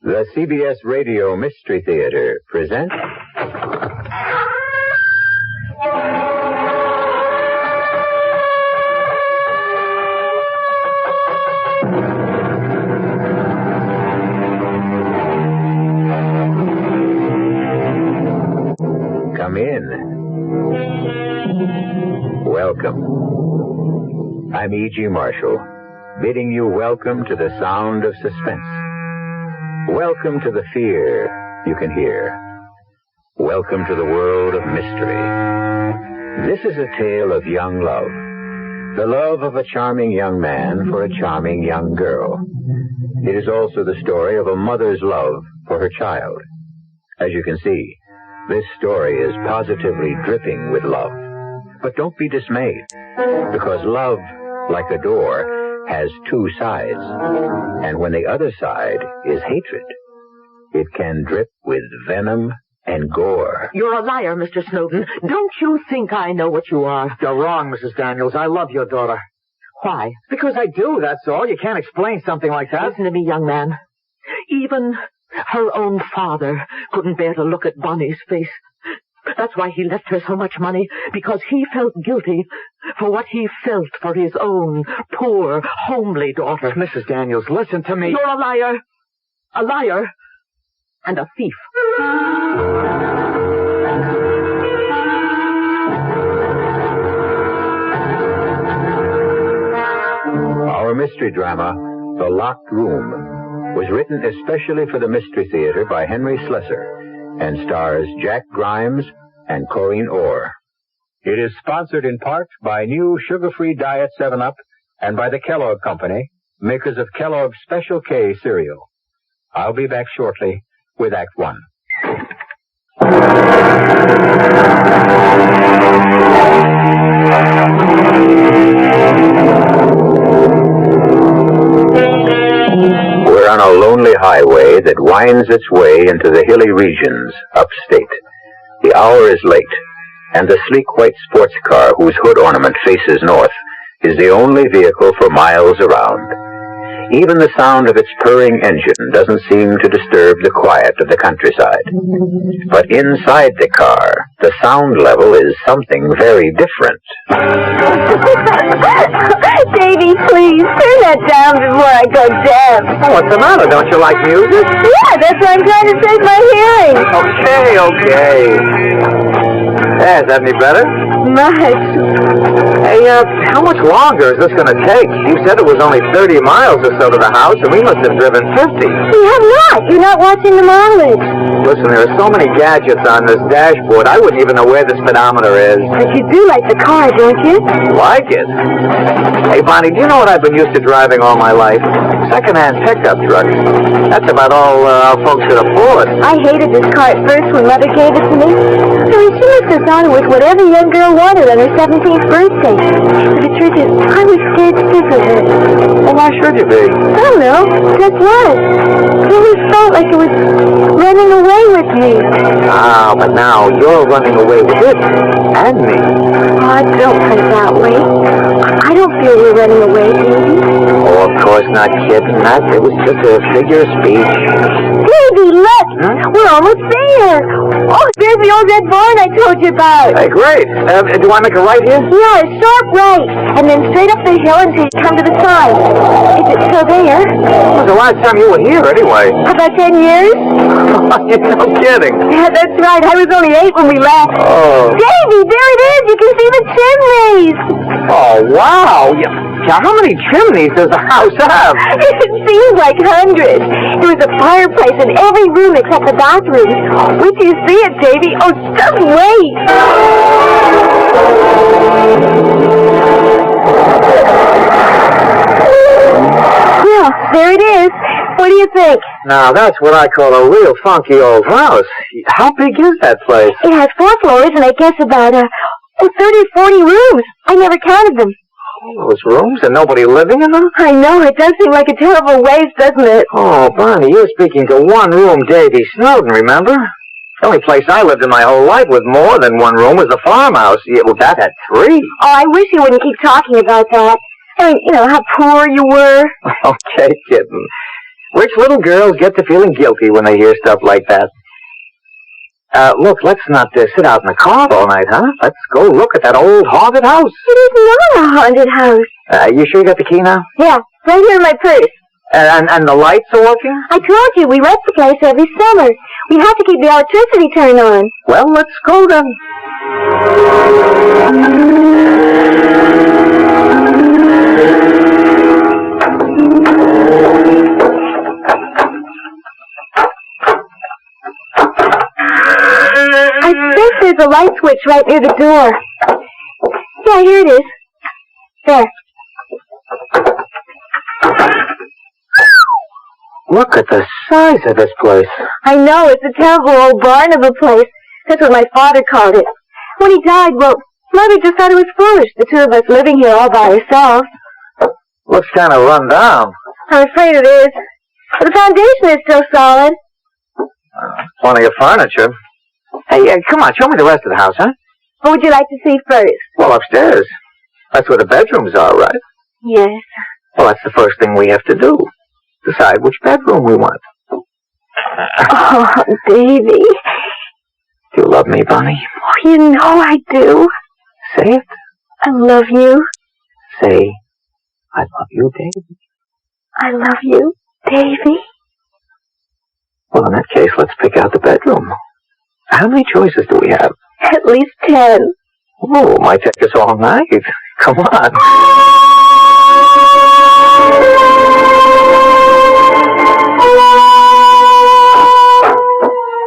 The CBS Radio Mystery Theater presents... Come in. Welcome. I'm E.G. Marshall, bidding you welcome to the sound of suspense. Welcome to the fear you can hear. Welcome to the world of mystery. This is a tale of young love. The love of a charming young man for a charming young girl. It is also the story of a mother's love for her child. As you can see, this story is positively dripping with love. But don't be dismayed, because love, like a door, has two sides. And when the other side is hatred, it can drip with venom and gore. You're a liar, Mr. Snowden. Don't you think I know what you are? You're wrong, Mrs. Daniels. I love your daughter. Why? Because I do, that's all. You can't explain something like that. Listen to me, young man. Even her own father couldn't bear to look at Bonnie's face. That's why he left her so much money, because he felt guilty for what he felt for his own poor, homely daughter. Mrs. Daniels, listen to me. You're a liar, and a thief. Our mystery drama, The Locked Room, was written especially for the Mystery Theater by Henry Slessor and stars Jack Grimes and Corinne Orr. It is sponsored in part by new sugar-free Diet 7-Up and by the Kellogg Company, makers of Kellogg's Special K cereal. I'll be back shortly with Act One. We're on a lonely highway that winds its way into the hilly regions upstate. The hour is late, and the sleek white sports car whose hood ornament faces north is the only vehicle for miles around. Even the sound of its purring engine doesn't seem to disturb the quiet of the countryside. But inside the car, the sound level is something very different. Davy, please, turn that down before I go deaf. Oh, what's the matter? Don't you like music? Yeah, that's why I'm trying to save my hearing. Okay. Is that any better? Much. Hey, how much longer is this going to take? You said it was only 30 miles or so to the house, and we must have driven 50. We have not. You're not watching the mileage. Listen, there are so many gadgets on this dashboard, I wouldn't even know where the speedometer is. But you do like the car, don't you? Like it? Hey, Bonnie, do you know what I've been used to driving all my life? Second-hand pickup trucks. That's about all our folks could afford. I hated this car at first when Mother gave it to me. So she must have thought it was what every young girl wanted on her 17th birthday. But the truth is, I was scared stiff of it. Well, why should you be? I don't know. Just was. It always felt like it was running away with me. Ah, but now you're running away with it. And me. Oh, don't put it that way. I don't feel we're running away, Davy. Oh, of course not, kid. That it was just a figure of speech. Davy, look! We're almost there! Oh, there's the old red barn I told you about. Hey, great. Do I make a right here? Yeah, a sharp right, and then straight up the hill until you come to the sign. Is it still there? When was the last time you were here, anyway? About 10 years? No kidding. Yeah, that's right. I was only 8 when we left. Oh. Davy, there it is! You can see the chimneys! Oh, wow. Yeah, how many chimneys does the house have? It seems like hundreds. There was a fireplace in every room except the bathroom. Wait till you see it, Davy. Oh, just wait. Yeah, there it is. What do you think? Now, that's what I call a real funky old house. How big is that place? It has 4 floors and I guess about 30 or 40 rooms. I never counted them. All those rooms and nobody living in them? I know, it does seem like a terrible waste, doesn't it? Oh, Bonnie, you're speaking to one-room Davy Snowden, remember? The only place I lived in my whole life with more than 1 room was the farmhouse. Yeah, well, that had 3. Oh, I wish you wouldn't keep talking about that. I mean, you know, how poor you were. Okay, kitten. Rich little girls get to feeling guilty when they hear stuff like that. Look, let's not sit out in the car all night, huh? Let's go look at that old haunted house. It is not a haunted house. You sure you got the key now? Yeah, right here in my purse. And the lights are working? I told you, we rent the place every summer. We have to keep the electricity turned on. Well, let's go then. I think there's a light switch right near the door. Yeah, here it is. There. Look at the size of this place. I know, it's a terrible old barn of a place. That's what my father called it. When he died, well, Mother just thought it was foolish, the two of us living here all by ourselves. Looks kind of run down. I'm afraid it is. But the foundation is still solid. Plenty of furniture. Hey, come on, show me the rest of the house, huh? What would you like to see first? Well, upstairs. That's where the bedrooms are, right? Yes. Well, that's the first thing we have to do. Decide which bedroom we want. Oh, baby. Do you love me, Bonnie? Oh, you know I do. Say it. I love you. Say, I love you, Davy. I love you, Davy. Well, in that case, let's pick out the bedroom. How many choices do we have? At least 10. Oh, it might take us all night. Come on.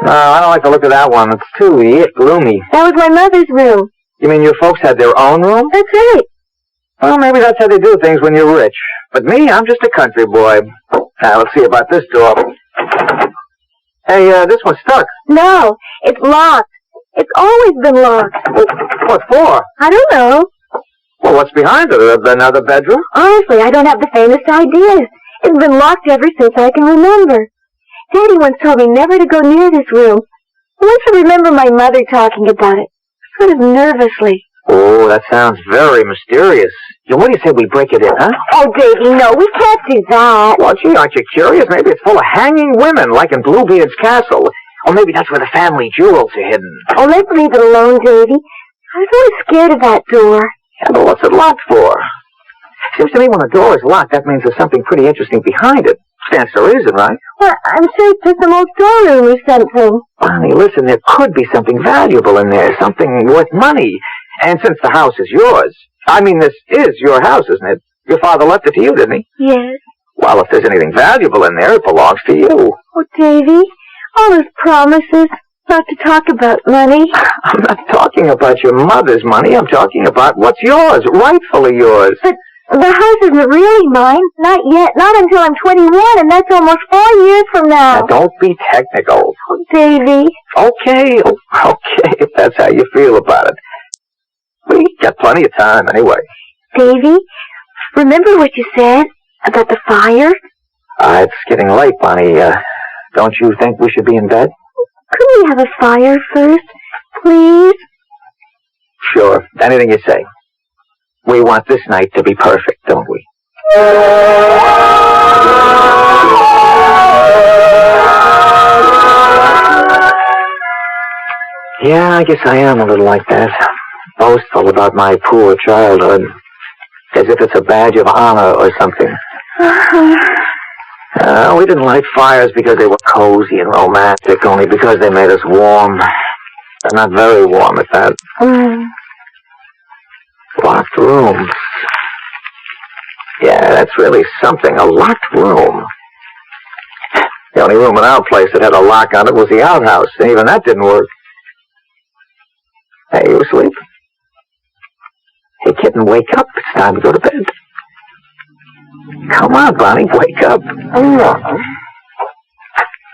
No, I don't like the look of that one. It's too gloomy. That was my mother's room. You mean your folks had their own room? That's right. Well, maybe that's how they do things when you're rich. But me, I'm just a country boy. Now, let's see about this door. Hey, this one's stuck. No, it's locked. It's always been locked. Well, what for? I don't know. Well, what's behind it? Another bedroom? Honestly, I don't have the faintest idea. It's been locked ever since I can remember. Daddy once told me never to go near this room. I want to remember my mother talking about it, sort of nervously. Oh, that sounds very mysterious. What do you say we break it in, huh? Oh, Davy, no, we can't do that. Well, gee, aren't you curious? Maybe it's full of hanging women, like in Bluebeard's castle. Or maybe that's where the family jewels are hidden. Oh, let's leave it alone, Davy. I was always scared of that door. Yeah, but what's it locked for? Seems to me when a door is locked, that means there's something pretty interesting behind it. Stands to reason, right? Well, I'm sure it's just some old storeroom or something. Bonnie, listen, there could be something valuable in there, something worth money. And since the house is yours, I mean, this is your house, isn't it? Your father left it to you, didn't he? Yes. Well, if there's anything valuable in there, it belongs to you. Oh, Davy, all those promises not to talk about money. I'm not talking about your mother's money. I'm talking about what's yours, rightfully yours. But the house isn't really mine. Not yet. Not until I'm 21, and that's almost 4 years from now. Now, don't be technical. Oh, Davy. Okay, if that's how you feel about it. We got plenty of time, anyway. Davy, remember what you said about the fire? It's getting late, Bonnie. Don't you think we should be in bed? Couldn't we have a fire first, please? Sure, anything you say. We want this night to be perfect, don't we? Yeah, I guess I am a little like that. Boastful about my poor childhood. As if it's a badge of honor or something. We didn't light fires because they were cozy and romantic, only because they made us warm. They're not very warm at that. Locked rooms. Yeah, that's really something, a locked room. The only room in our place that had a lock on it was the outhouse, and even that didn't work. Hey, you asleep? Hey, kitten, wake up. It's time to go to bed. Come on, Bonnie, wake up.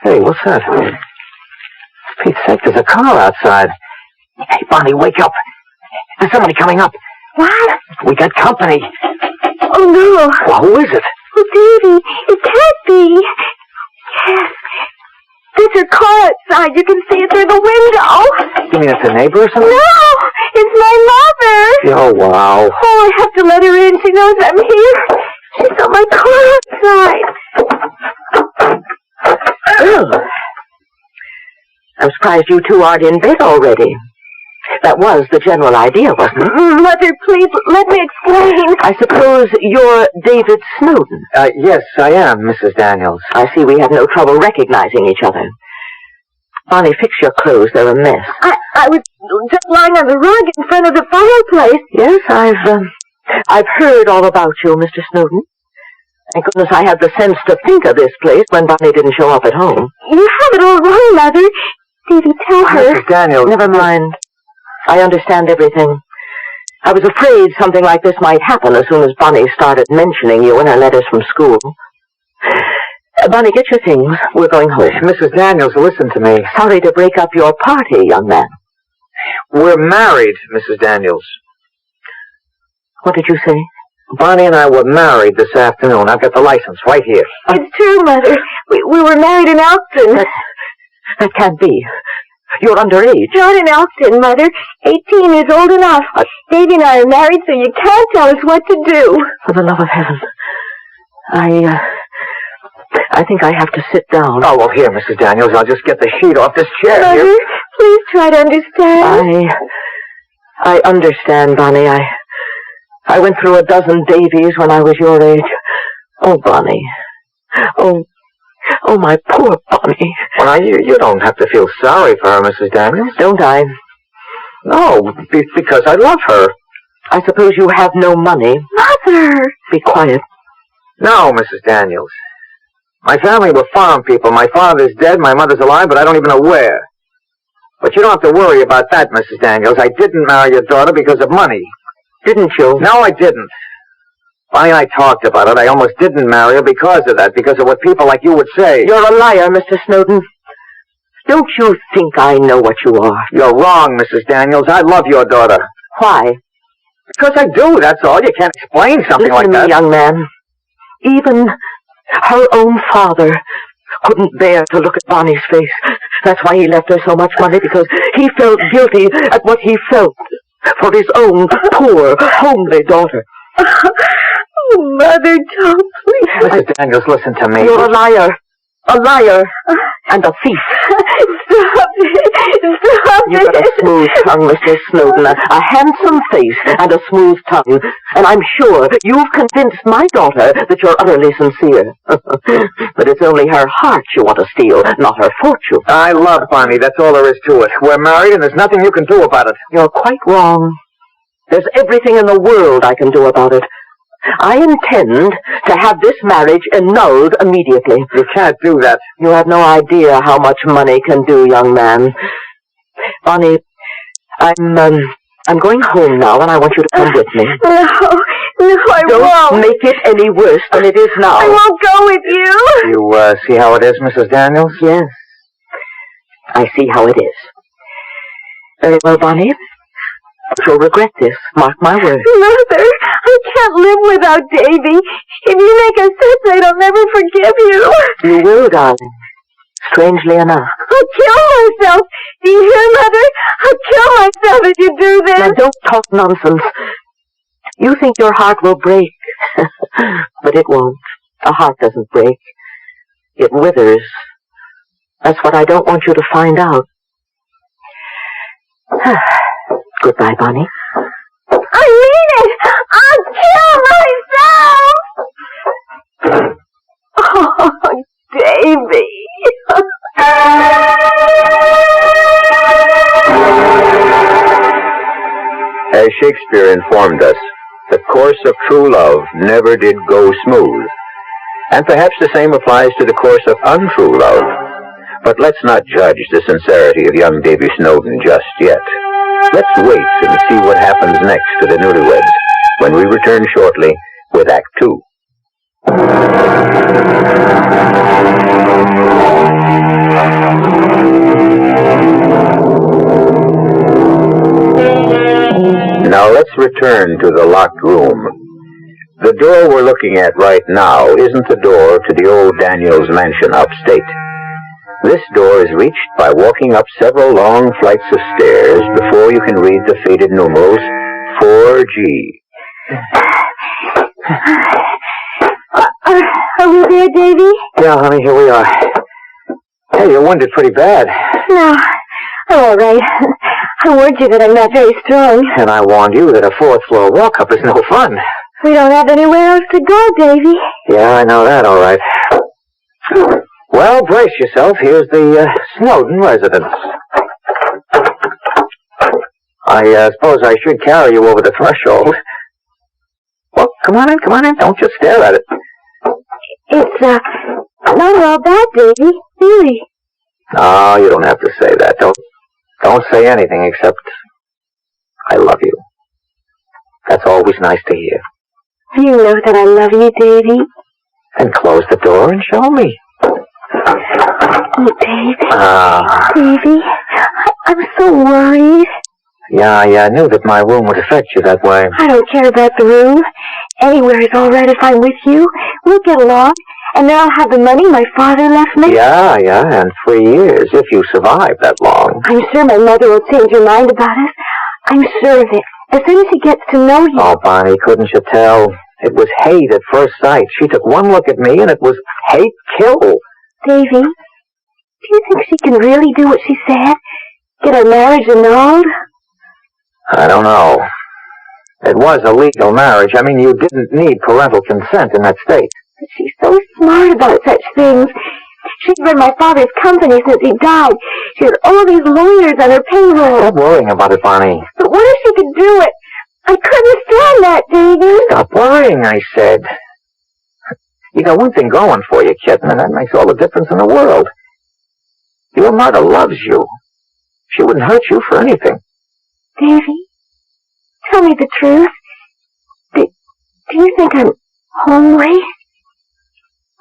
Hey, what's that? For Pete's sake, there's a car outside. Hey, Bonnie, wake up. There's somebody coming up. What? We got company. Oh, no. Well, who is it? Oh, Davy, it can't be. Yes. There's a car outside. You can see it through the window. You mean it's a neighbor or something? No, it's my mother. Oh, wow. Oh, I have to let her in. She knows I'm here. She saw my car outside. Well, I'm surprised you two aren't in bed already. That was the general idea, wasn't it? Mother, please, let me explain. I suppose you're David Snowden. Yes, I am, Mrs. Daniels. I see we have no trouble recognizing each other. Bonnie, fix your clothes. They're a mess. I was just lying on the rug in front of the fireplace. Yes, I've heard all about you, Mr. Snowden. Thank goodness I had the sense to think of this place when Bonnie didn't show up at home. You have it all wrong, Mother. Davy, tell her. Mrs. Daniels. Never mind. I understand everything. I was afraid something like this might happen as soon as Bonnie started mentioning you in her letters from school. Bonnie, get your things. We're going home. Mrs. Daniels, listen to me. Sorry to break up your party, young man. We're married, Mrs. Daniels. What did you say? Bonnie and I were married this afternoon. I've got the license right here. It's true, Mother. We were married in Elkton. That can't be. You're underage. Not in Elkton, Mother. 18 is old enough. Davy and I are married, so you can't tell us what to do. For the love of heaven. I think I have to sit down. Oh, well, here, Mrs. Daniels, I'll just get the sheet off this chair. Mother, here. please try to understand. I understand, Bonnie. I went through a dozen Davies when I was your age. Oh, Bonnie. Oh, my poor Bonnie. Well, you don't have to feel sorry for her, Mrs. Daniels. Don't I? No, because I love her. I suppose you have no money. Mother! Be quiet. No, Mrs. Daniels. My family were farm people. My father's dead, my mother's alive, but I don't even know where. But you don't have to worry about that, Mrs. Daniels. I didn't marry your daughter because of money. Didn't you? No, I didn't. Bonnie and I talked about it. I almost didn't marry her because of that, because of what people like you would say. You're a liar, Mr. Snowden. Don't you think I know what you are? You're wrong, Mrs. Daniels. I love your daughter. Why? Because I do, that's all. You can't explain something like that. Listen to me, young man. Even her own father couldn't bear to look at Bonnie's face. That's why he left her so much money, because he felt guilty at what he felt for his own poor, homely daughter. Oh, Mother, don't, please. Mrs. Daniels, listen to me. You're a liar. A liar. And a thief. Stop it. Stop it. You've got a smooth tongue, Mr. Snowden. A handsome face and a smooth tongue. And I'm sure you've convinced my daughter that you're utterly sincere. But it's only her heart you want to steal, not her fortune. I love Bonnie. That's all there is to it. We're married, and there's nothing you can do about it. You're quite wrong. There's everything in the world I can do about it. I intend to have this marriage annulled immediately. You can't do that. You have no idea how much money can do, young man. Bonnie, I'm going home now, and I want you to come with me. No, I Don't won't. make it any worse than it is now. I won't go with you. You see how it is, Mrs. Daniels? Yes, I see how it is. Very well, Bonnie. You'll regret this, mark my words. Mother, I can't live without Davy. If you make us separate, I'll never forgive you. You will, darling. Strangely enough. I'll kill myself. Do you hear, Mother? I'll kill myself if you do this. Now, don't talk nonsense. You think your heart will break, but it won't. A heart doesn't break. It withers. That's what I don't want you to find out. Goodbye, Bonnie. I mean it! I'll kill myself! Oh, Davy. As Shakespeare informed us, the course of true love never did go smooth. And perhaps the same applies to the course of untrue love. But let's not judge the sincerity of young Davy Snowden just yet. Let's wait and see what happens next to the newlyweds when we return shortly with Act 2. Now let's return to the locked room. The door we're looking at right now isn't the door to the old Daniels mansion upstate. This door is reached by walking up several long flights of stairs before you can read the faded numerals 4G. Are we there, Davy? Yeah, honey, here we are. Hey, you're wounded pretty bad. No, I'm all right. I warned you that I'm not very strong. And I warned you that a fourth-floor walk-up is no fun. We don't have anywhere else to go, Davy. Yeah, I know that, all right. Well, brace yourself. Here's the Snowden residence. I suppose I should carry you over the threshold. Well, come on in. Don't just stare at it. It's, not all bad, Davy. Really. No, you don't have to say that. Don't say anything except, I love you. That's always nice to hear. You know that I love you, Davy. And close the door and show me. Oh, Davy. Davy, I'm so worried. Yeah, I knew that my room would affect you that way. I don't care about the room. Anywhere is all right if I'm with you. We'll get along. And then I'll have the money my father left me. Yeah, and 3 years, if you survive that long. I'm sure my mother will change her mind about us. I'm sure of it. As soon as she gets to know you. Oh, Bonnie, couldn't you tell? It was hate at first sight. She took one look at me, and it was hate kill. Davy, do you think she can really do what she said? Get our marriage annulled? I don't know. It was a legal marriage. I mean, you didn't need parental consent in that state. But she's so smart about such things. She's run my father's company since he died. She has all these lawyers on her payroll. Stop worrying about it, Bonnie. But what if she could do it? I couldn't stand that, Davy. Stop worrying, I said. You got one thing going for you, kitten, and that makes all the difference in the world. Your mother loves you. She wouldn't hurt you for anything. Davy, tell me the truth. Do you think I'm homely?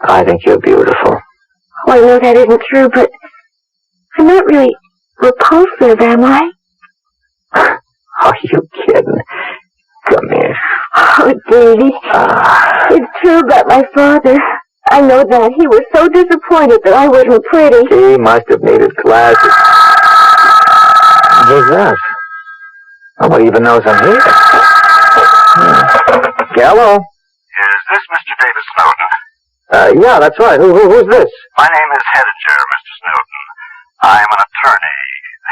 I think you're beautiful. Oh, I know that isn't true, but I'm not really repulsive, am I? Are you kidding? Come here. Oh, Davy, it's true about my father. I know that. He was so disappointed that I wasn't pretty. He must have needed glasses. Who's that? Nobody even knows I'm here. Hello? Is this Mr. David Snowden? Yeah, that's right. Who's this? My name is Hedinger, Mr. Snowden. I'm an attorney,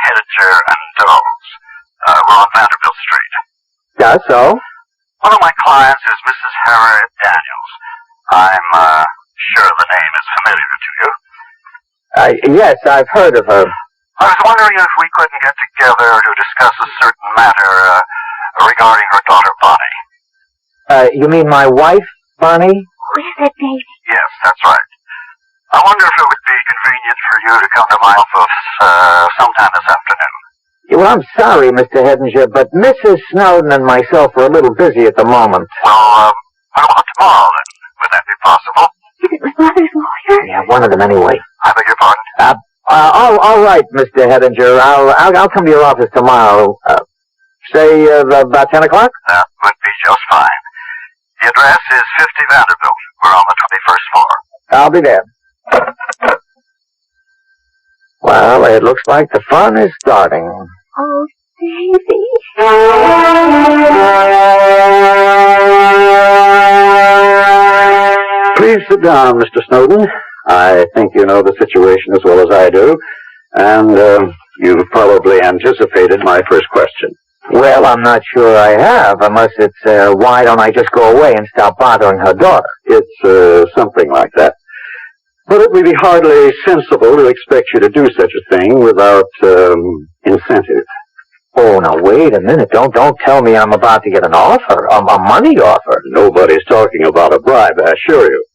Hedinger and Dawes. We're on Vanderbilt Street. Yeah, so? One of my clients is Mrs. Harriet Daniels. I'm sure the name is familiar to you. Yes, I've heard of her. I was wondering if we couldn't get together to discuss a certain matter regarding her daughter, Bonnie. You mean my wife, Bonnie? Who is it, Davy? Yes, that's right. I wonder if it would be convenient for you to come to my office sometime this afternoon. Well, I'm sorry, Mr. Hedinger, but Mrs. Snowden and myself are a little busy at the moment. Well, what about tomorrow, then? Would that be possible? Is it my mother's lawyer? Yeah, one of them anyway. I beg your pardon? All right, Mr. Hedinger. I'll come to your office tomorrow. Say about 10 o'clock? That would be just fine. The address is 50 Vanderbilt. We're on the 21st floor. I'll be there. Well, it looks like the fun is starting. Oh, Davy. Please sit down, Mr. Snowden. I think you know the situation as well as I do, and you've probably anticipated my first question. Well, I'm not sure I have, unless it's, why don't I just go away and stop bothering her daughter? It's something like that. But it would be hardly sensible to expect you to do such a thing without incentive. Oh, now, wait a minute. Don't tell me I'm about to get an offer, a money offer. Nobody's talking about a bribe, I assure you.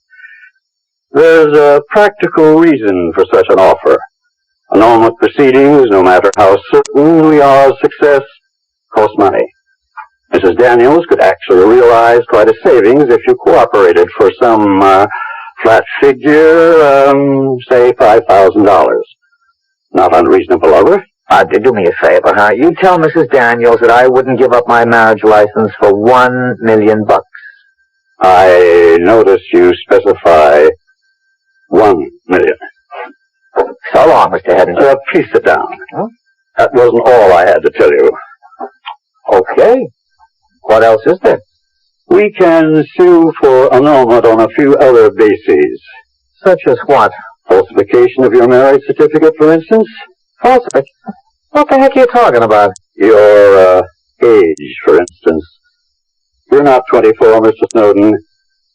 There's a practical reason for such an offer. Annulment proceedings, no matter how certain we are of success, cost money. Mrs. Daniels could actually realize quite a savings if you cooperated for some flat figure, say $5,000. Not unreasonable of her. Do me a favor, huh? You tell Mrs. Daniels that I wouldn't give up my marriage license for $1 million. I notice you specify $1 million. So long, Mr. Hedinger. Please sit down. Huh? That wasn't all I had to tell you. Okay. What else is there? We can sue for annulment on a few other bases. Such as what? Falsification of your marriage certificate, for instance? Falsification? What the heck are you talking about? Your age, for instance. You're not 24, Mr. Snowden.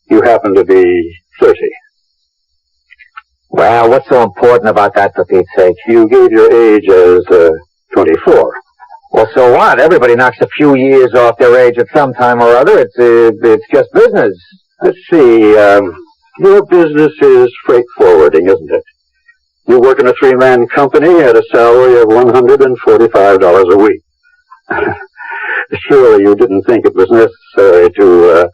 You happen to be 30. Well, what's so important about that, for Pete's sake? You gave your age as 24. Well, so what? Everybody knocks a few years off their age at some time or other. It's just business. Let's see. Your business is freight forwarding, isn't it? You work in a three-man company at a salary of $145 a week. Surely you didn't think it was necessary to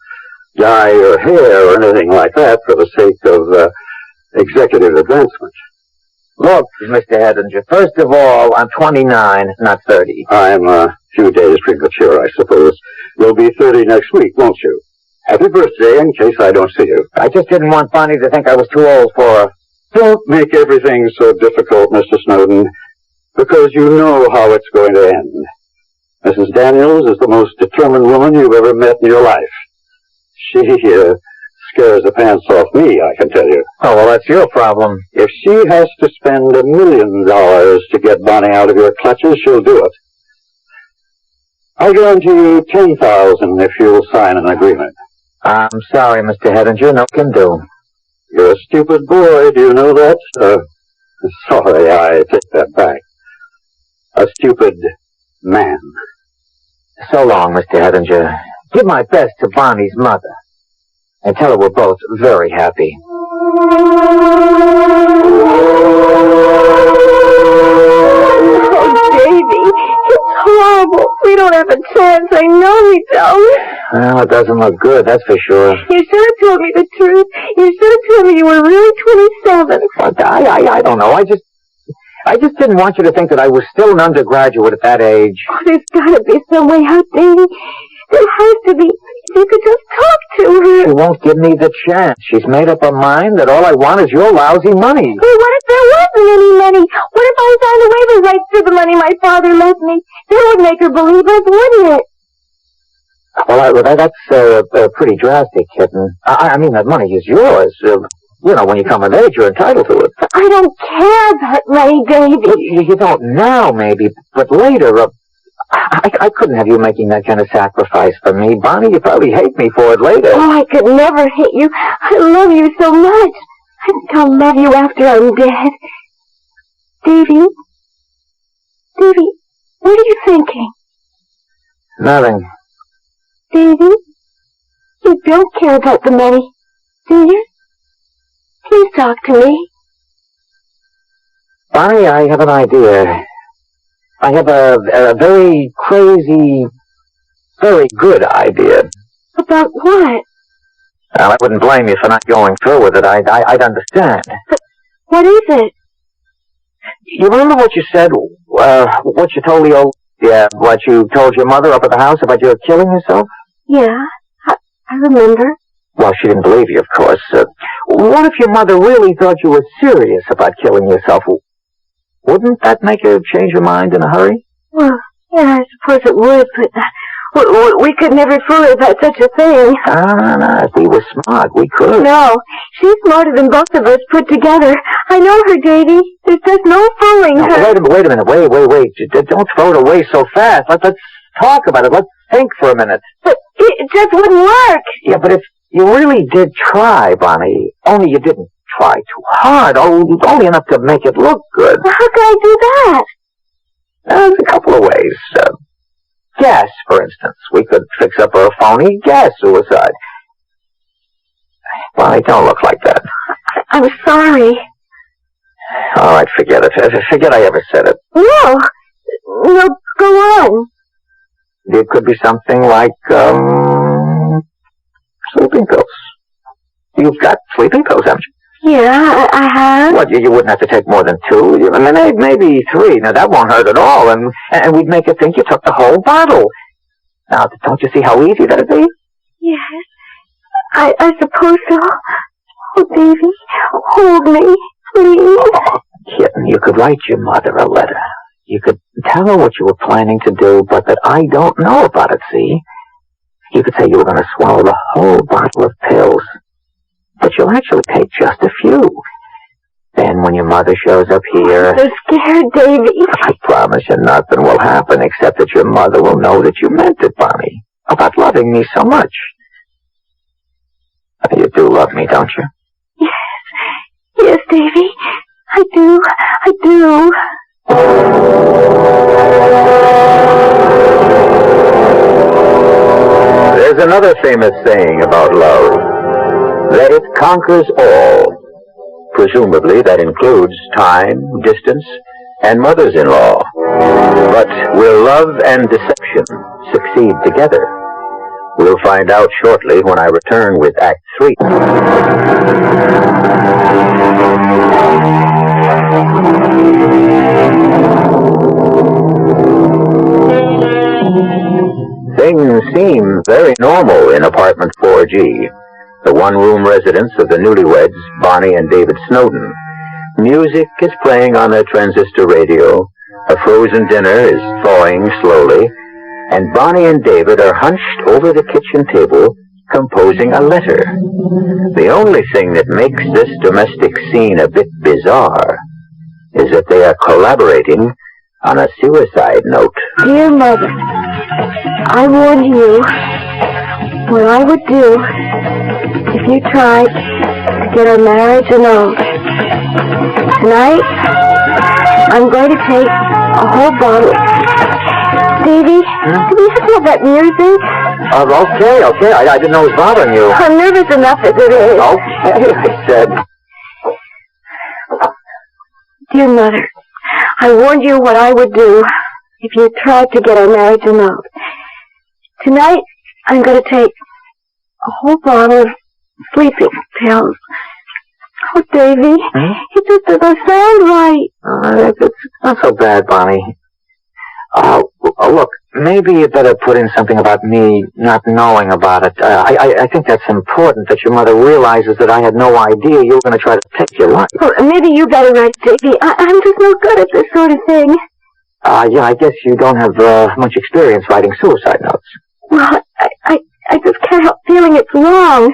dye your hair or anything like that for the sake of executive advancement. Look, Mr. Hedinger, first of all, I'm 29, not 30. I'm a few days premature, I suppose. You'll be 30 next week, won't you? Happy birthday, in case I don't see you. I just didn't want Bonnie to think I was too old for her. Don't make everything so difficult, Mr. Snowden, because you know how it's going to end. Mrs. Daniels is the most determined woman you've ever met in your life. She scares the pants off me, I can tell you. Oh, well, that's your problem. If she has to spend $1 million to get Bonnie out of your clutches, she'll do it. I'll guarantee you $10,000 if you'll sign an agreement. I'm sorry, Mr. Hedinger, no can do. You're a stupid boy, do you know that? Sorry, I take that back. A stupid man. So long, Mr. Hedinger. Give my best to Bonnie's mother. And tell her we're both very happy. Oh, Davy, it's horrible. We don't have a chance. I know we don't. Well, it doesn't look good, that's for sure. You should have told me the truth. You should have told me you were really 27. But I don't know. I just didn't want you to think that I was still an undergraduate at that age. Oh, there's got to be some way out, Davy. There has to be. If you could just talk to her. She won't give me the chance. She's made up her mind that all I want is your lousy money. Well, what if there wasn't any money? What if I signed away the rights to the money my father left me? That would make her believe us, wouldn't it? Well, that's pretty drastic, kitten. I mean, that money is yours. When you come of age, you're entitled to it. I don't care about money, Davy. You don't now, maybe, but later. I couldn't have you making that kind of sacrifice for me. Bonnie, you probably hate me for it later. Oh, I could never hate you. I love you so much. I think I'll love you after I'm dead. Davy? Davy, what are you thinking? Nothing. Davy? You don't care about the money, do you? Please talk to me. Bonnie, I have an idea. I have a very crazy, very good idea. About what? Well, I wouldn't blame you for not going through with it. I'd understand. But what is it? You remember what you said? What you told what you told your mother up at the house about your killing yourself? Yeah, I remember. Well, she didn't believe you, of course. What if your mother really thought you were serious about killing yourself? Wouldn't that make her change her mind in a hurry? Well, yeah, I suppose it would, but we could never fool her about such a thing. No. If we were smart, we could. No, she's smarter than both of us put together. I know her, Davy. There's just no fooling her. Wait a minute. Wait. Don't throw it away so fast. Let's talk about it. Let's think for a minute. But it just wouldn't work. Yeah, but if you really did try, Bonnie, only you didn't try too hard, only enough to make it look good. Well, how can I do that? There's a couple of ways. Gas, for instance. We could fix up a phony gas suicide. Bonnie, don't look like that. I'm sorry. All right, forget it. Forget I ever said it. No, go on. It could be something like, sleeping pills. You've got sleeping pills, haven't you? Yeah, I have. What, you wouldn't have to take more than 2? I mean, maybe 3. Now, that won't hurt at all, and we'd make you think you took the whole bottle. Now, don't you see how easy that'd be? Yes, I suppose so. Oh, Davy, hold me, please. Kitten, you could write your mother a letter. You could tell her what you were planning to do, but that I don't know about it, see? You could say you were going to swallow the whole bottle of pills. But you'll actually take just a few. Then when your mother shows up here... I'm so scared, Davy. I promise you nothing will happen except that your mother will know that you meant it, Bonnie. About loving me so much. You do love me, don't you? Yes. Yes, Davy. I do. I do. There's another famous saying about love, that it conquers all. Presumably that includes time, distance, and mothers-in-law. But will love and deception succeed together? We'll find out shortly when I return with Act 3. Things seem very normal in apartment 4G, the one-room residence of the newlyweds, Bonnie and David Snowden. Music is playing on their transistor radio, a frozen dinner is thawing slowly, and Bonnie and David are hunched over the kitchen table, composing a letter. The only thing that makes this domestic scene a bit bizarre is that they are collaborating on a suicide note. Dear Mother, I warn you what I would do if you tried to get our marriage annulled. Tonight, I'm going to take a whole bottle. Davy, do we have that music? Okay. I didn't know it was bothering you. I'm nervous enough as it is. Okay, I said. Dear Mother, I warned you what I would do if you tried to get our marriage annulled. Tonight, I'm going to take a whole bottle of sleeping pills. Oh, Davy, it just doesn't sound right. It's not so bad, Bonnie. Look, maybe you better put in something about me not knowing about it. I think that's important, that your mother realizes that I had no idea you were going to try to take your life. Well, maybe you better write, Davy. I'm just no good at this sort of thing. Yeah, I guess you don't have much experience writing suicide notes. Well, I just can't help feeling it's wrong.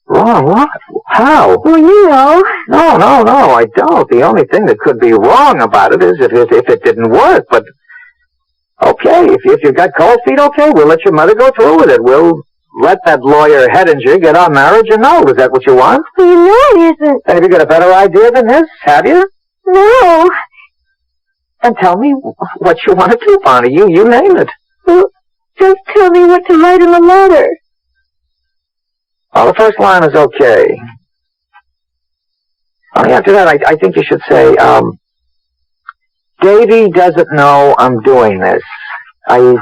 Wrong? What? How? Well, you know. No, I don't. The only thing that could be wrong about it is if it didn't work, but... Okay, if you've got cold feet, okay, we'll let your mother go through with it. We'll let that lawyer Hedinger get our marriage annulled. Is that what you want? Well, you know it isn't. And have you got a better idea than this? Have you? No. And tell me what you want to do, Bonnie. You name it. Well, just tell me what to write in the letter. Well, the first line is okay. Only after that, I think you should say, Davy doesn't know I'm doing this. I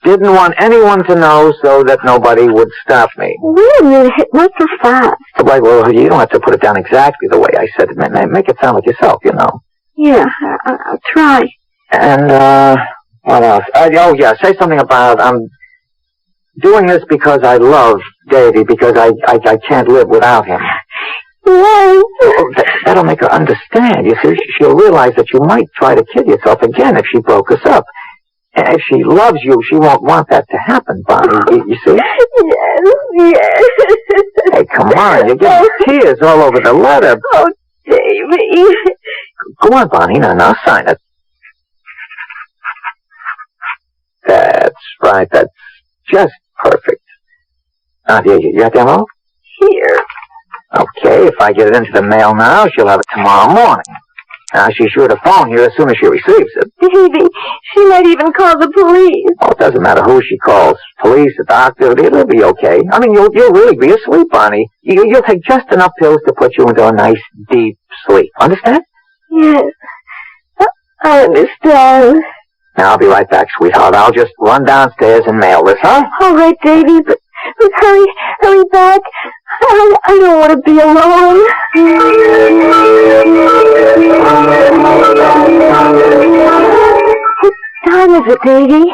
didn't want anyone to know so that nobody would stop me. Wait a minute, not so fast. Right, well, you don't have to put it down exactly the way I said it. Make it sound like yourself, you know. Yeah, I'll try. And, what else? Say something about, I'm doing this because I love Davy, because I can't live without him. Yes. That'll make her understand. You see, she'll realize that you might try to kill yourself again if she broke us up. And if she loves you, she won't want that to happen, Bonnie. You see? Yes. Hey, come on. You're getting tears all over the letter. Oh, Davy. Go on, Bonnie. Now sign it. That's right. That's just perfect. Now, you got the envelope? Here. Okay, if I get it into the mail now, she'll have it tomorrow morning. Now, she's sure to phone here as soon as she receives it. Davy, she might even call the police. Oh, it doesn't matter who she calls. Police, a doctor, it'll be okay. I mean, you'll really be asleep, Bonnie. You'll take just enough pills to put you into a nice, deep sleep. Understand? Yes, I understand. Now, I'll be right back, sweetheart. I'll just run downstairs and mail this, huh? All right, Davy, but hurry back. I don't want to be alone. What time is it, Davy?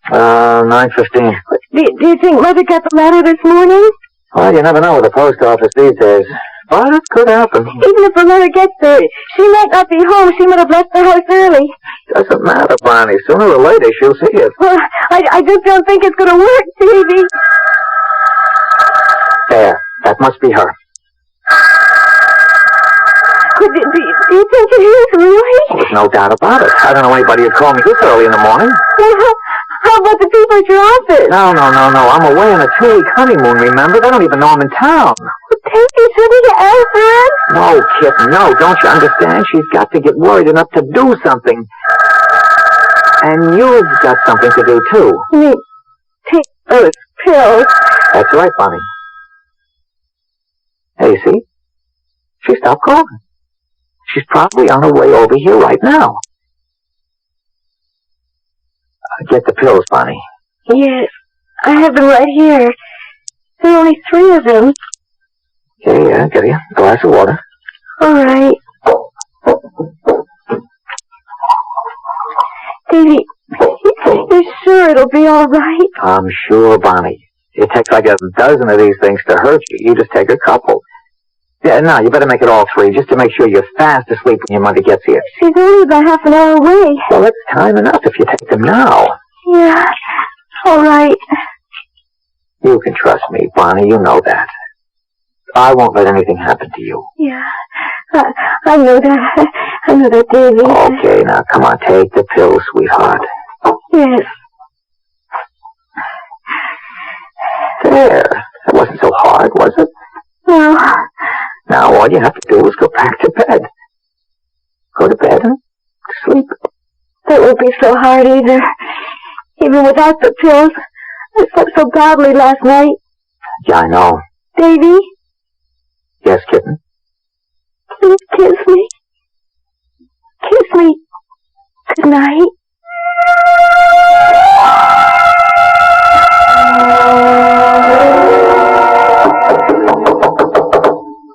9:15. Do you think Mother got the letter this morning? Well, you never know with the post office these days. But it could happen. Even if the letter gets there, she might not be home. She might have left the house early. Doesn't matter, Bonnie. Sooner or later, she'll see it. Well, I just don't think it's going to work, Davy. There. That must be her. Could it be? Do you think it is, really? There's no doubt about it. I don't know anybody who'd call me this early in the morning. Well, how about the people at your office? No. I'm away on a 2-week honeymoon, remember? They don't even know I'm in town. Well, Peggy, shouldn't you ask them? No, kitten, no. Don't you understand? She's got to get worried enough to do something. And you've got something to do, too. Me? Take those pills. That's right, Bonnie. Hey, see? She stopped calling. She's probably on her way over here right now. Get the pills, Bonnie. Yes, I have them right here. There are only 3 of them. Okay, yeah, get you a glass of water. All right. Davy, you're sure it'll be all right? I'm sure, Bonnie. It takes like a dozen of these things to hurt you. You just take a couple. Yeah, no, you better make it all 3, just to make sure you're fast asleep when your mother gets here. She's only about half an hour away. Well, that's time enough if you take them now. Yeah, all right. You can trust me, Bonnie, you know that. I won't let anything happen to you. Yeah, I know that. I know that, Davy. Okay, now, come on, take the pills, sweetheart. Yes. There. That wasn't so hard, was it? No. Now, all you have to do is go back to bed. Go to bed and sleep. That won't be so hard either. Even without the pills. I slept so badly last night. Yeah, I know. Davy? Yes, kitten? Please kiss me. Kiss me. Good night.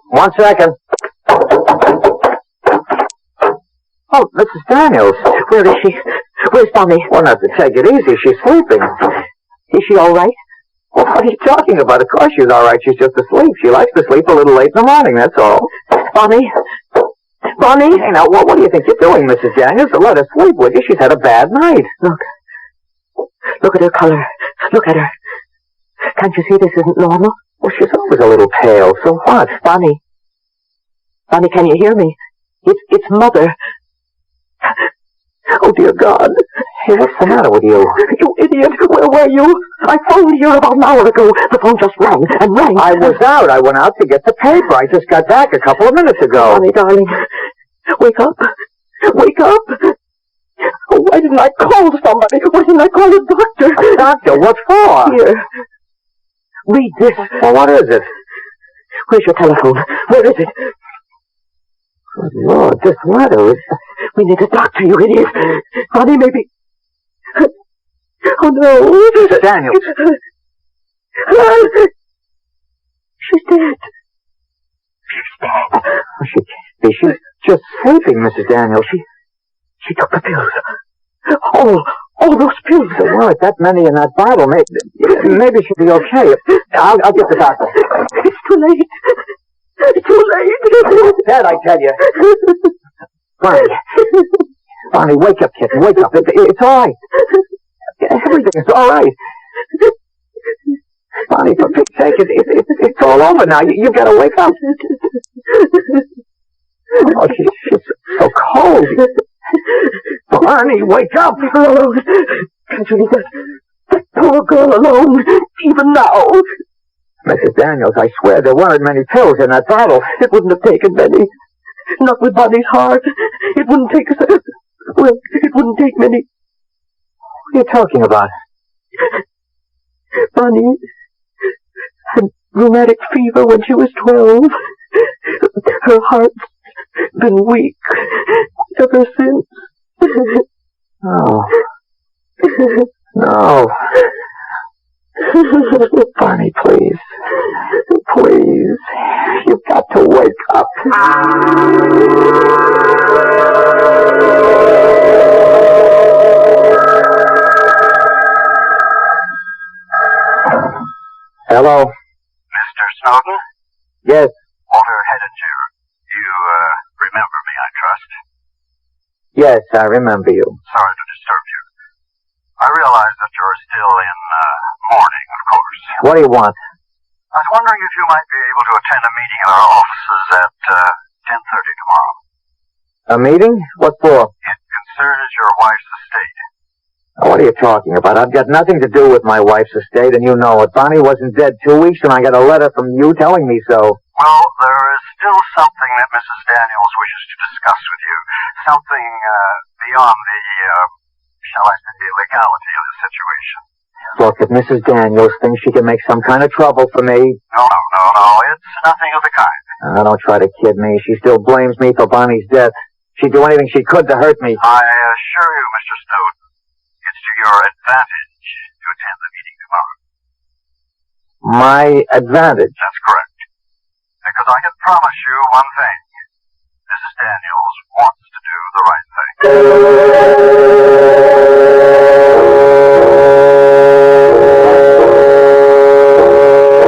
1 second. Oh, Mrs. Daniels. Where is she? Where's Bonnie? Well, now, to take it easy. She's sleeping. Is she all right? Well, what are you talking about? Of course she's all right. She's just asleep. She likes to sleep a little late in the morning, that's all. Bonnie? Bonnie? Hey, now, what do you think you're doing, Mrs. Daniels? Let her sleep, would you? She's had a bad night. Look at her color. Look at her. Can't you see this isn't normal? Well, she's always a little pale, so what? Bonnie, can you hear me? It's Mother. Oh, dear God. Hey, what's the matter with you? You idiot. Where were you? I phoned here about an hour ago. The phone just rang and rang. I was out. I went out to get the paper. I just got back a couple of minutes ago. Bonnie, darling. Wake up. Wake up. Oh, why didn't I call somebody? Why didn't I call a doctor? A doctor? What for? Here. Read this. Well, what is it? Where's your telephone? Where is it? Good Lord, this letter is... We need a doctor, you idiot. Bonnie, maybe... Oh, no. Mrs. Daniels. She's dead. She's dead. She's just sleeping, Mrs. Daniels. She took the pills. All those pills. There weren't that many in that bottle. Maybe she'll be okay. I'll get the doctor. It's too late. It's too late. Dead, I tell you. Bonnie, wake up, kitten. Wake up. It's all right. Everything's all right. Bonnie, for pity's sake, it's all over now. You've got to wake up. Oh, she's so cold. Bonnie, wake up. Oh, can't you leave that poor girl alone, even now? Mrs. Daniels, I swear there weren't many pills in that bottle. It wouldn't have taken many. Not with Bonnie's heart. It wouldn't take us... Well, it wouldn't take many. What are you talking about? Bonnie had rheumatic fever when she was 12. Her heart's been weak ever since. No. No. Bonnie, please. Please. You've got to wake up. Hello? Mr. Snowden? Yes. Walter Hettinger. You, remember me, I trust? Yes, I remember you. Sorry to disturb you. I realize that you're still in, mourning, of course. What do you want? I was wondering if you might be able to attend a meeting in our offices at, 10:30 tomorrow. A meeting? What for? It concerns your wife's estate. What are you talking about? I've got nothing to do with my wife's estate, and you know it. Bonnie wasn't dead 2 weeks, and I got a letter from you telling me so. Well, there is still something that Mrs. Daniels wishes to discuss with you. Something beyond the, shall I say, the legality of the situation. Look, if Mrs. Daniels thinks she can make some kind of trouble for me... No. It's nothing of the kind. Don't try to kid me. She still blames me for Bonnie's death. She'd do anything she could to hurt me. I assure you, Mr. Snowden, it's to your advantage to attend the meeting tomorrow. My advantage? That's correct. Because I can promise you one thing. Mrs. Daniels wants to do the right thing.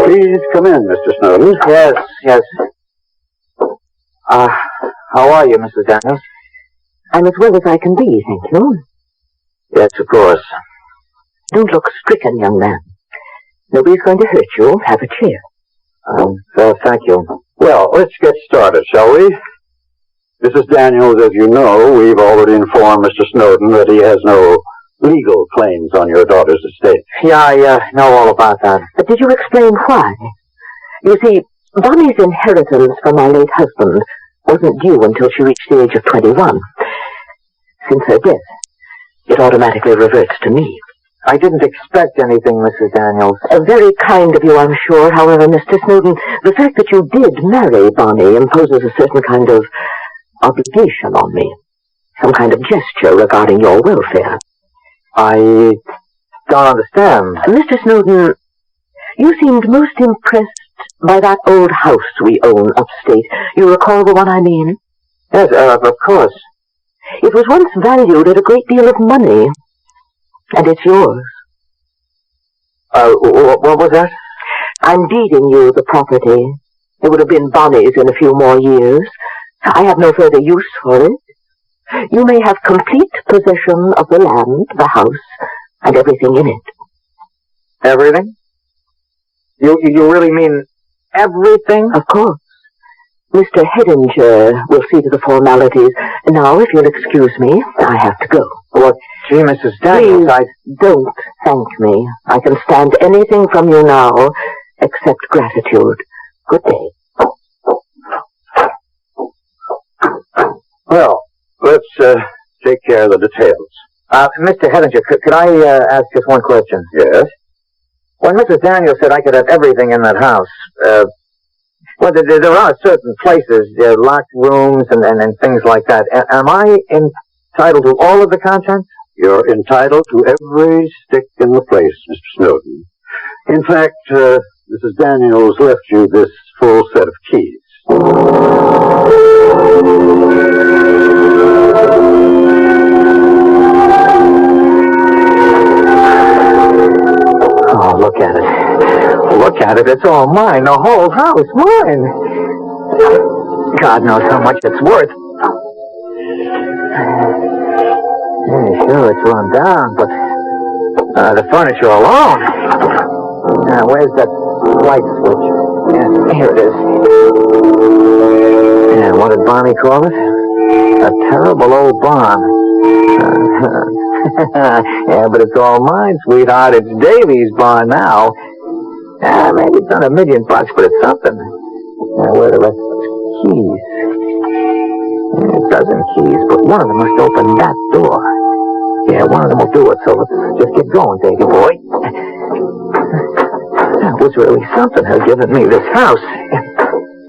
Please come in, Mr. Snowden. Yes. How are you, Mrs. Daniels? I'm as well as I can be, thank you. Yes, of course. Don't look stricken, young man. Nobody's going to hurt you. Have a chair. Thank you. Well, let's get started, shall we? Mrs. Daniels, as you know, we've already informed Mr. Snowden that he has no legal claims on your daughter's estate. Yeah, I know all about that. But did you explain why? You see, Bonnie's inheritance from my late husband wasn't due until she reached the age of 21. Since her death, it automatically reverts to me. I didn't expect anything, Mrs. Daniels. Very kind of you, I'm sure. However, Mr. Snowden, the fact that you did marry Bonnie imposes a certain kind of obligation on me. Some kind of gesture regarding your welfare. I don't understand. Mr. Snowden, you seemed most impressed by that old house we own upstate. You recall the one I mean? Yes, of course. It was once valued at a great deal of money. And it's yours. What was that? I'm deeding you the property. It would have been Bonnie's in a few more years. I have no further use for it. You may have complete possession of the land, the house, and everything in it. Everything? You really mean everything? Of course. Mr. Hedinger will see to the formalities. Now, if you'll excuse me, I have to go. Well, gee, Mrs. Daniels, Please don't thank me. I can stand anything from you now except gratitude. Good day. Well, let's take care of the details. Mr. Hedinger, could I ask just one question? Yes? When Mrs. Daniels said I could have everything in that house, well, there are certain places, locked rooms and things like that. Am I entitled to all of the contents? You're entitled to every stick in the place, Mr. Snowden. In fact, Mrs. Daniels left you this full set of keys. Oh, look at it. Look at it. It's all mine. The whole house. Mine. God knows how much it's worth. Yeah, sure, it's run down, but the furniture alone. Now, where's that light switch? Yeah, here it is. Yeah, what did Bonnie call it? A terrible old barn. Yeah, but it's all mine, sweetheart. It's Davy's barn now. Maybe it's not $1 million, but it's something. Where are the rest of those keys? A dozen keys, but one of them must open that door. Yeah, one of them will do it, so let's just get going, Davy boy. That was really something, her giving me this house.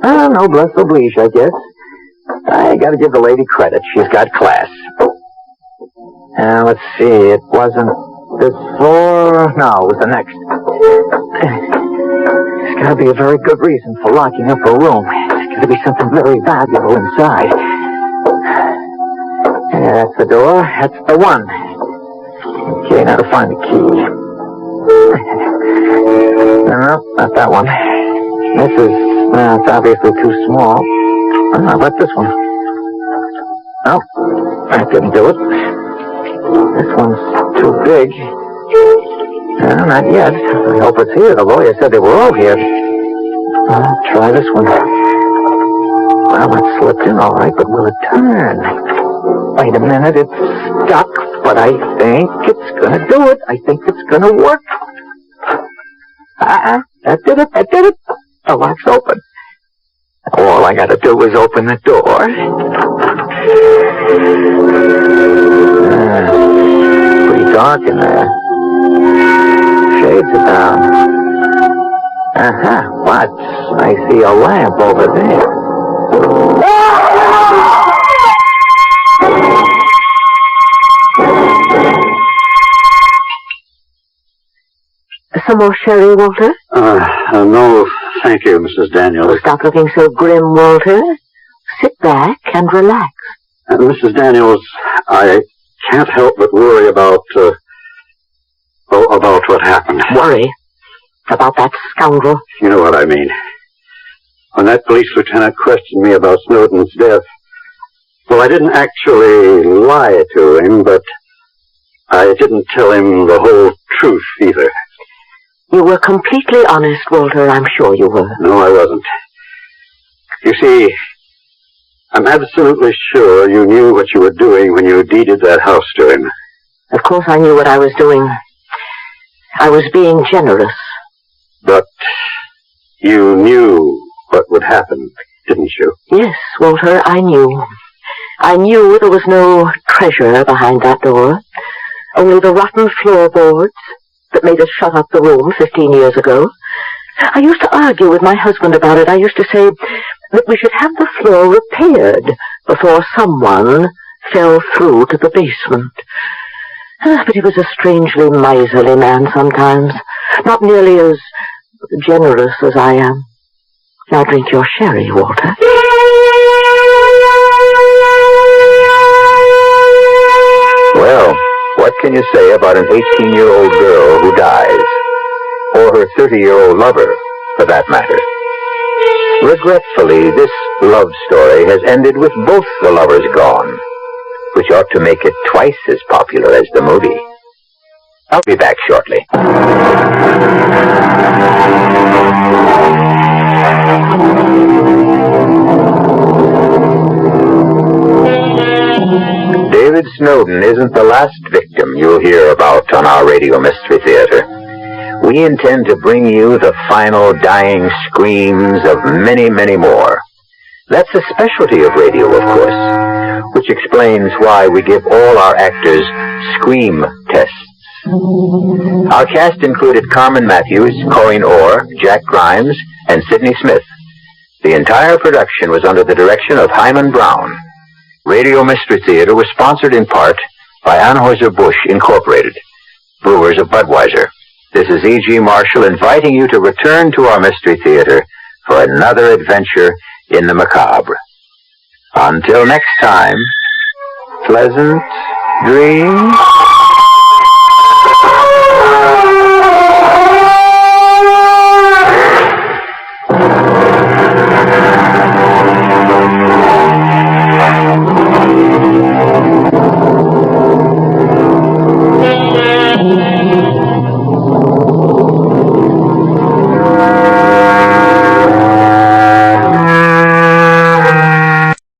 No bless oblige, I guess. I gotta give the lady credit. She's got class. Let's see, it wasn't this floor. No, it was the next. There's gotta be a very good reason for locking up a room. There's gotta be something very valuable inside. Yeah, that's the door. That's the one. Okay, now to find the key. No, not that one. This is, it's obviously too small. How about this one? No, that didn't do it. This one's too big. No, not yet. I hope it's here. The lawyer said they were all here. I'll try this one. Well, it slipped in all right, but will it turn? Wait a minute, it's stuck, but I think it's gonna do it. I think it's gonna work. That did it. The lock's open. All I gotta do is open the door. Pretty dark in there. Shades are down. What? I see a lamp over there. Some more sherry, Walter? No, thank you, Mrs. Daniels. Stop looking so grim, Walter. Sit back and relax. Mrs. Daniels, I can't help but worry about what happened. Worry? About that scoundrel? You know what I mean. When that police lieutenant questioned me about Snowden's death, well, I didn't actually lie to him, but I didn't tell him the whole truth either. You were completely honest, Walter. I'm sure you were. No, I wasn't. You see, I'm absolutely sure you knew what you were doing when you deeded that house to him. Of course I knew what I was doing. I was being generous. But you knew what would happen, didn't you? Yes, Walter, I knew. I knew there was no treasure behind that door. Only the rotten floorboards that made us shut up the room 15 years ago. I used to argue with my husband about it. I used to say that we should have the floor repaired before someone fell through to the basement. But he was a strangely miserly man sometimes. Not nearly as generous as I am. Now drink your sherry, Walter. Well, what can you say about an 18-year-old girl who dies? Or her 30-year-old lover, for that matter? Regretfully, this love story has ended with both the lovers gone, which ought to make it twice as popular as the movie. I'll be back shortly. David Snowden isn't the last victim you'll hear about on our Radio Mystery Theater. We intend to bring you the final dying screams of many, many more. That's a specialty of radio, of course, which explains why we give all our actors scream tests. Our cast included Carmen Matthews, Corinne Orr, Jack Grimes, and Sidney Smith. The entire production was under the direction of Hyman Brown. Radio Mystery Theater was sponsored in part by Anheuser-Busch Incorporated, brewers of Budweiser. This is E.G. Marshall inviting you to return to our Mystery Theater for another adventure in the macabre. Until next time, pleasant dreams.